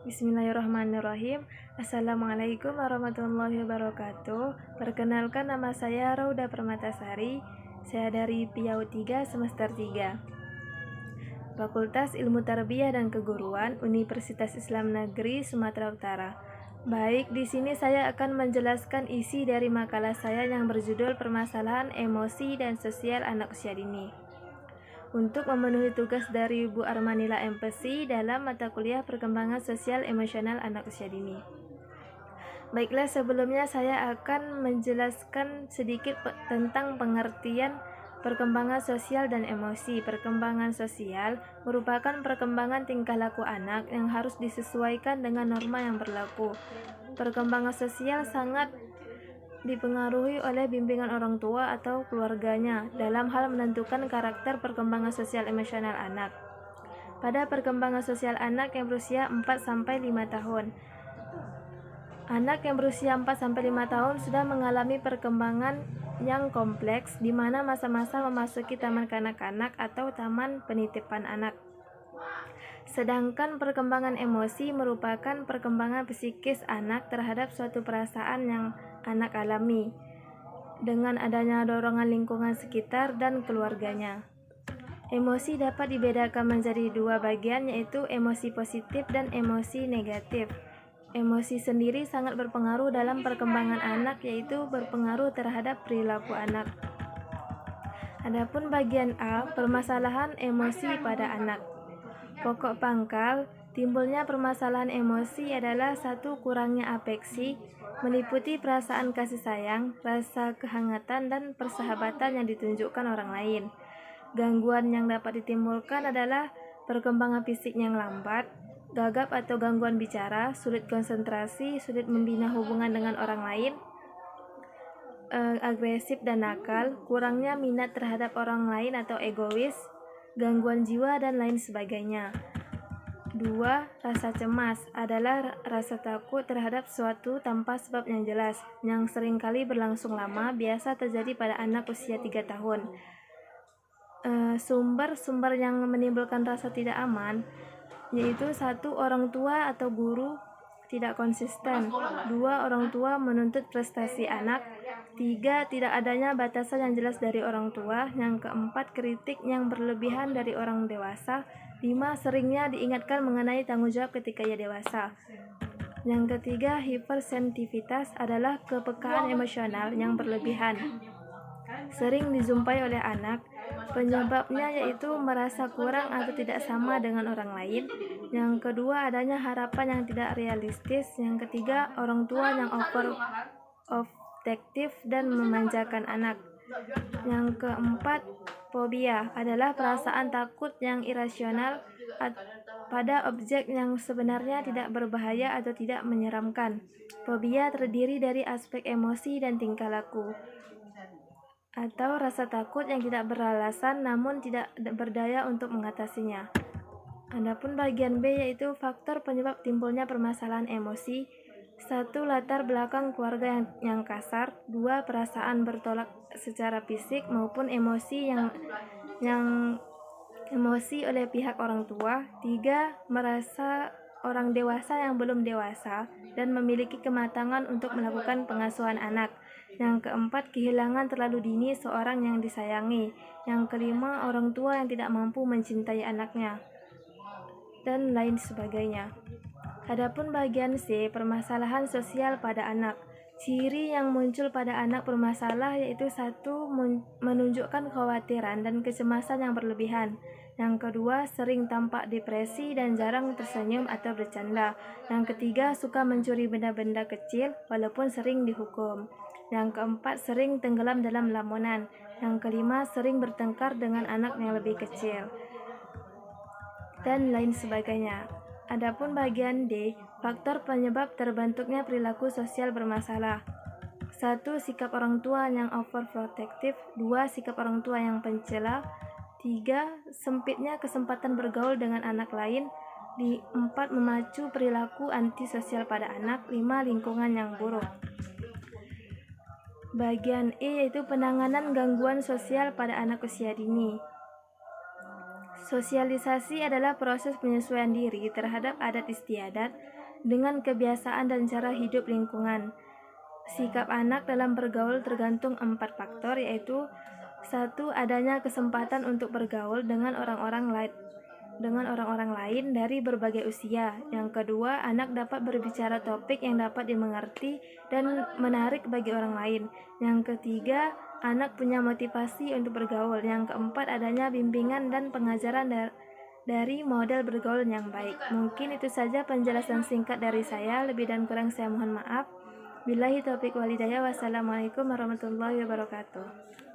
Bismillahirrahmanirrahim. Assalamualaikum warahmatullahi wabarakatuh. Perkenalkan, nama saya Rauda Permatasari. Saya dari PIAU 3 semester 3. Fakultas Ilmu Tarbiyah dan Keguruan, Universitas Islam Negeri Sumatera Utara. Baik, di sini saya akan menjelaskan isi dari makalah saya yang berjudul Permasalahan Emosi dan Sosial Anak Usia Dini. Untuk memenuhi tugas dari Bu Armanila MPC dalam mata kuliah Perkembangan Sosial Emosional Anak Usia Dini. Baiklah, sebelumnya saya akan menjelaskan sedikit tentang pengertian perkembangan sosial dan emosi. Perkembangan sosial merupakan perkembangan tingkah laku anak yang harus disesuaikan dengan norma yang berlaku. Perkembangan sosial sangat dipengaruhi oleh bimbingan orang tua atau keluarganya dalam hal menentukan karakter perkembangan sosial emosional anak. Pada perkembangan sosial anak yang berusia 4-5 tahun, anak yang berusia 4-5 tahun sudah mengalami perkembangan yang kompleks, di mana masa-masa memasuki taman kanak-kanak atau taman penitipan anak. Sedangkan perkembangan emosi merupakan perkembangan psikis anak terhadap suatu perasaan yang anak alami dengan adanya dorongan lingkungan sekitar dan keluarganya. Emosi dapat dibedakan menjadi dua bagian, yaitu emosi positif dan emosi negatif. Emosi sendiri sangat berpengaruh dalam perkembangan anak, yaitu berpengaruh terhadap perilaku anak. Adapun bagian A, permasalahan emosi pada anak. Pokok pangkal timbulnya permasalahan emosi adalah satu, kurangnya afeksi, meliputi perasaan kasih sayang, rasa kehangatan, dan persahabatan yang ditunjukkan orang lain. Gangguan yang dapat ditimbulkan adalah perkembangan fisik yang lambat, gagap atau gangguan bicara, sulit konsentrasi, sulit membina hubungan dengan orang lain, agresif dan nakal, kurangnya minat terhadap orang lain atau egois, gangguan jiwa, dan lain sebagainya. 2. Rasa cemas adalah rasa takut terhadap suatu tanpa sebab yang jelas, yang seringkali berlangsung lama, biasa terjadi pada anak usia 3 tahun. Sumber-sumber yang menimbulkan rasa tidak aman yaitu 1. Orang tua atau guru tidak konsisten. 2. Orang tua menuntut prestasi anak. 3. Tidak adanya batasan yang jelas dari orang tua. Yang keempat, kritik yang berlebihan dari orang dewasa. 5. Seringnya diingatkan mengenai tanggung jawab ketika ia dewasa. Yang ketiga, hipersensitivitas adalah kepekaan emosional yang berlebihan. Sering dijumpai oleh anak. Penyebabnya yaitu merasa kurang atau tidak sama dengan orang lain. Yang kedua, adanya harapan yang tidak realistis. Yang ketiga, orang tua yang overprotective dan memanjakan anak. Yang keempat, fobia adalah perasaan takut yang irasional pada objek yang sebenarnya tidak berbahaya atau tidak menyeramkan. Fobia terdiri dari aspek emosi dan tingkah laku, atau rasa takut yang tidak beralasan namun tidak berdaya untuk mengatasinya. Adapun bagian B yaitu faktor penyebab timbulnya permasalahan emosi. 1. Latar belakang keluarga yang kasar. 2. Perasaan bertolak secara fisik maupun emosi yang emosi oleh pihak orang tua. 3. Merasa orang dewasa yang belum dewasa dan memiliki kematangan untuk melakukan pengasuhan anak. Yang keempat, kehilangan terlalu dini seorang yang disayangi. Yang kelima, orang tua yang tidak mampu mencintai anaknya, dan lain sebagainya. Adapun bagian C, permasalahan sosial pada anak. Ciri yang muncul pada anak bermasalah yaitu 1. Menunjukkan kekhawatiran dan kecemasan yang berlebihan. Yang kedua, sering tampak depresi dan jarang tersenyum atau bercanda. Yang ketiga, suka mencuri benda-benda kecil walaupun sering dihukum. Yang keempat, sering tenggelam dalam lamunan. Yang kelima, sering bertengkar dengan anak yang lebih kecil, dan lain sebagainya. Adapun bagian D, faktor penyebab terbentuknya perilaku sosial bermasalah. 1. Sikap orang tua yang overprotective. 2. Sikap orang tua yang pencela. 3. Sempitnya kesempatan bergaul dengan anak lain. 4. Memacu perilaku antisosial pada anak. 5. Lingkungan yang buruk. Bagian E yaitu penanganan gangguan sosial pada anak usia dini. Sosialisasi adalah proses penyesuaian diri terhadap adat istiadat dengan kebiasaan dan cara hidup lingkungan. Sikap anak dalam bergaul tergantung 4 faktor, yaitu 1. Adanya kesempatan untuk bergaul dengan orang-orang lain dari berbagai usia. Yang kedua, anak dapat berbicara topik yang dapat dimengerti dan menarik bagi orang lain. Yang ketiga, anak punya motivasi untuk bergaul. Yang keempat, adanya bimbingan dan pengajaran dari model bergaul yang baik. Mungkin itu saja penjelasan singkat dari saya. Lebih dan kurang saya mohon maaf. Billahi taufiq wal hidayah. Wassalamualaikum warahmatullahi wabarakatuh.